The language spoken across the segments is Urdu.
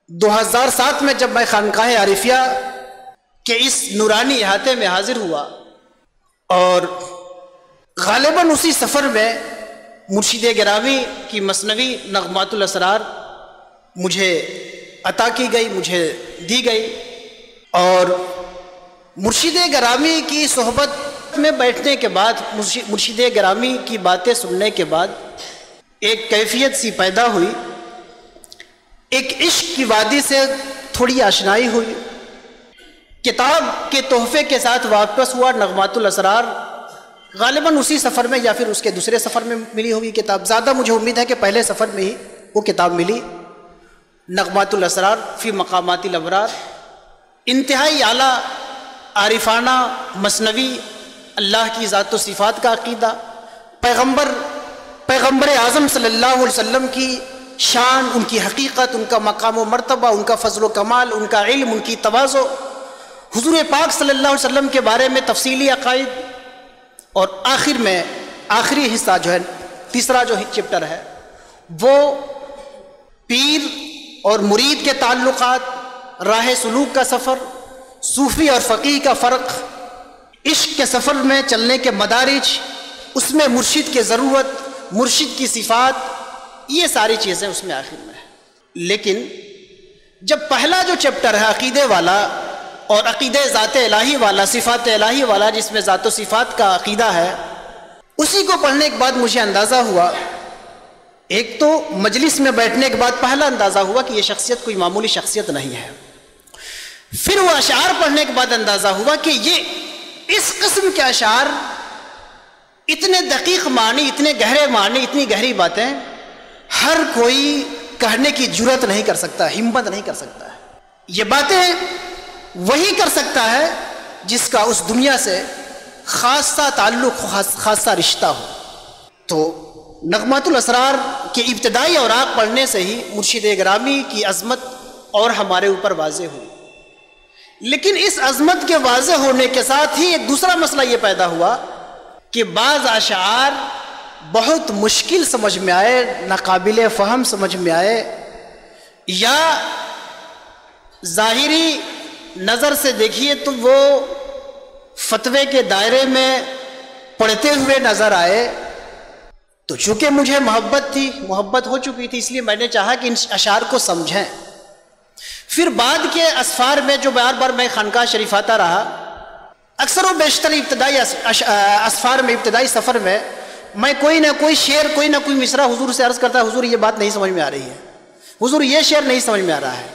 2007 میں جب میں خانقاہ عارفیہ کے اس نورانی احاطے میں حاضر ہوا اور غالباً اسی سفر میں مرشد گرامی کی مثنوی نغمات الاسرار مجھے عطا کی گئی، مجھے دی گئی، اور مرشد گرامی کی صحبت میں بیٹھنے کے بعد، مرشد گرامی کی باتیں سننے کے بعد ایک کیفیت سی پیدا ہوئی، ایک عشق کی وادی سے تھوڑی آشنائی ہوئی، کتاب کے تحفے کے ساتھ واپس ہوا۔ نغمات الاسرار غالباً اسی سفر میں یا پھر اس کے دوسرے سفر میں ملی ہوگی کتاب، زیادہ مجھے امید ہے کہ پہلے سفر میں ہی وہ کتاب ملی۔ نغمات الاسرار فی مقامات الابرار، انتہائی اعلیٰ عارفانہ مثنوی، اللہ کی ذات و صفات کا عقیدہ، پیغمبر اعظم صلی اللہ علیہ وسلم کی شان، ان کی حقیقت، ان کا مقام و مرتبہ، ان کا فضل و کمال، ان کا علم، ان کی تواضع، حضور پاک صلی اللہ علیہ وسلم کے بارے میں تفصیلی عقائد، اور آخر میں آخری حصہ جو ہے، تیسرا جو چیپٹر ہے، وہ پیر اور مرید کے تعلقات، راہ سلوک کا سفر، صوفی اور فقیہ کا فرق، عشق کے سفر میں چلنے کے مدارج، اس میں مرشد کی ضرورت، مرشد کی صفات، یہ ساری چیزیں اس میں آخر میں ہیں۔ لیکن جب پہلا جو چیپٹر ہے عقیدے والا اور عقیدہ ذات الہی والا، صفات الہی والا، جس میں ذات و صفات کا عقیدہ ہے، اسی کو پڑھنے کے بعد مجھے اندازہ ہوا، ایک تو مجلس میں بیٹھنے کے بعد پہلا اندازہ ہوا کہ یہ شخصیت کوئی معمولی شخصیت نہیں ہے، پھر وہ اشعار پڑھنے کے بعد اندازہ ہوا کہ یہ اس قسم کے اشعار، اتنے دقیق معنی، اتنے گہرے معنی، اتنی گہری باتیں ہر کوئی کہنے کی جرات نہیں کر سکتا، ہمت نہیں کر سکتا ہے۔ یہ باتیں وہی کر سکتا ہے جس کا اس دنیا سے خاصہ تعلق، خاصہ رشتہ ہو۔ تو نغمات الاسرار کے ابتدائی اوراق پڑھنے سے ہی مرشد گرامی کی عظمت اور ہمارے اوپر واضح ہوئی، لیکن اس عظمت کے واضح ہونے کے ساتھ ہی ایک دوسرا مسئلہ یہ پیدا ہوا کہ بعض اشعار بہت مشکل سمجھ میں آئے، ناقابل فہم سمجھ میں آئے، یا ظاہری نظر سے دیکھیے تو وہ فتوے کے دائرے میں پڑھتے ہوئے نظر آئے۔ تو چونکہ مجھے محبت ہو چکی تھی، اس لیے میں نے چاہا کہ ان اشعار کو سمجھیں۔ پھر بعد کے اسفار میں جو بار بار میں خانقاہ شریف آتا رہا، اکثر و بیشتر ابتدائی اسفار میں، ابتدائی سفر میں، میں کوئی نہ کوئی شعر، کوئی نہ کوئی مصرع حضور سے عرض کرتا ہے، حضور یہ بات نہیں سمجھ میں آ رہی ہے، حضور یہ شعر نہیں سمجھ میں آ رہا ہے،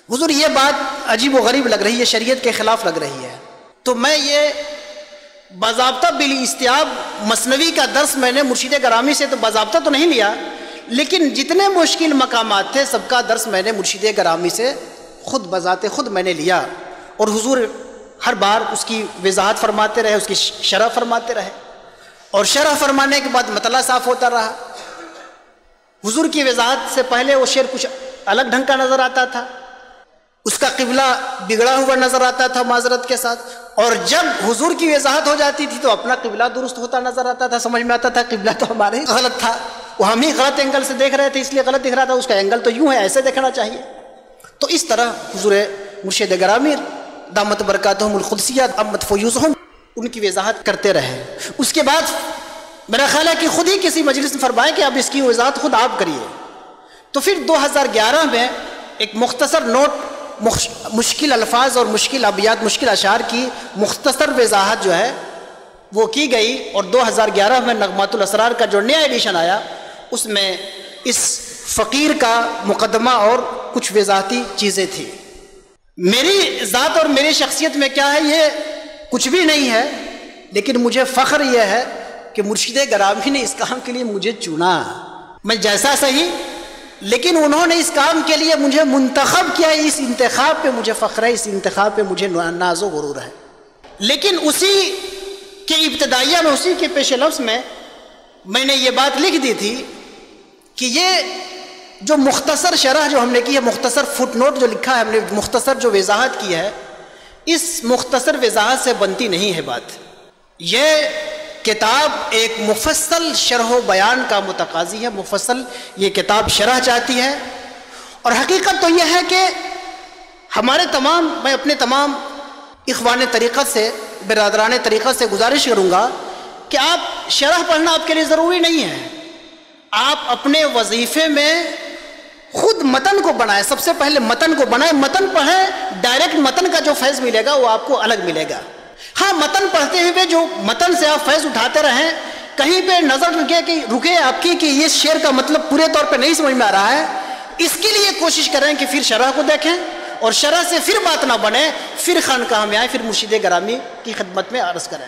حضور یہ بات عجیب و غریب لگ رہی ہے، شریعت کے خلاف لگ رہی ہے۔ تو میں یہ باضابطہ بالاستیاب مثنوی کا درس میں نے مرشد گرامی سے تو باضابطہ تو نہیں لیا، لیکن جتنے مشکل مقامات تھے سب کا درس میں نے مرشد گرامی سے خود بذات خود میں نے لیا، اور حضور ہر بار اس کی وضاحت فرماتے رہے، اس کی شرح فرماتے رہے، اور شرح فرمانے کے بعد مطلع صاف ہوتا رہا۔ حضور کی وضاحت سے پہلے وہ شعر کچھ الگ ڈھنگ کا نظر آتا تھا، اس کا قبلہ بگڑا ہوا نظر آتا تھا معذرت کے ساتھ، اور جب حضور کی وضاحت ہو جاتی تھی تو اپنا قبلہ درست ہوتا نظر آتا تھا، سمجھ میں آتا تھا قبلہ تو ہمارے ہی غلط تھا، وہ ہم ہی غلط اینگل سے دیکھ رہے تھے اس لیے غلط دکھ رہا تھا، اس کا اینگل تو یوں ہے، ایسے دیکھنا چاہیے۔ تو اس طرح حضور مرشد گرامی دامت برکاتہم القدسیہ امت فیوزہم ان کی وضاحت کرتے رہے۔ اس کے بعد میرا خیال ہے کہ خود ہی کسی مجلس میں فرمائیں کہ اب اس کی وضاحت خود آپ کریے۔ تو پھر 2011 میں ایک مختصر نوٹ، مشکل الفاظ اور مشکل ابیات، مشکل اشعار کی مختصر وضاحت جو ہے وہ کی گئی، اور 2011 میں نغمات الاسرار کا جو نیا ایڈیشن آیا اس میں اس فقیر کا مقدمہ اور کچھ وضاحتی چیزیں تھیں۔ میری ذات اور میری شخصیت میں کیا ہے یہ کچھ بھی نہیں ہے، لیکن مجھے فخر یہ ہے کہ مرشد گرامی نے اس کام کے لیے مجھے چنا، میں جیسا صحیح، لیکن انہوں نے اس کام کے لیے مجھے منتخب کیا، اس انتخاب پہ مجھے فخر ہے، اس انتخاب پہ مجھے ناز و غرور ہے۔ لیکن اسی کے ابتدائیہ میں، اسی کے پیش لفظ میں نے یہ بات لکھ دی تھی کہ یہ جو مختصر شرح جو ہم نے کی ہے، مختصر فٹ نوٹ جو لکھا ہے ہم نے، مختصر جو وضاحت کی ہے، اس مختصر وضاحت سے بنتی نہیں ہے بات۔ یہ کتاب ایک مفصل شرح و بیان کا متقاضی ہے، مفصل یہ کتاب شرح چاہتی ہے، اور حقیقت تو یہ ہے کہ میں اپنے تمام اخوان طریقت سے، برادران طریقت سے گزارش کروں گا کہ آپ شرح پڑھنا آپ کے لیے ضروری نہیں ہے، آپ اپنے وظیفے میں خود متن کو بنائیں، سب سے پہلے متن کو بنائیں، متن پڑھیں، ڈائریکٹ متن کا جو فیض ملے گا وہ آپ کو الگ ملے گا۔ ہاں، متن پڑھتے ہوئے جو متن سے آپ فیض اٹھاتے رہیں، کہیں پہ نظر رکے آپ کی کہ یہ شعر کا مطلب پورے طور پہ نہیں سمجھ میں آ رہا ہے، اس کے لیے کوشش کریں کہ پھر شرح کو دیکھیں، اور شرح سے پھر بات نہ بنے، پھر خانقاہ میں آئیں، پھر مرشد گرامی کی خدمت میں عرض کریں۔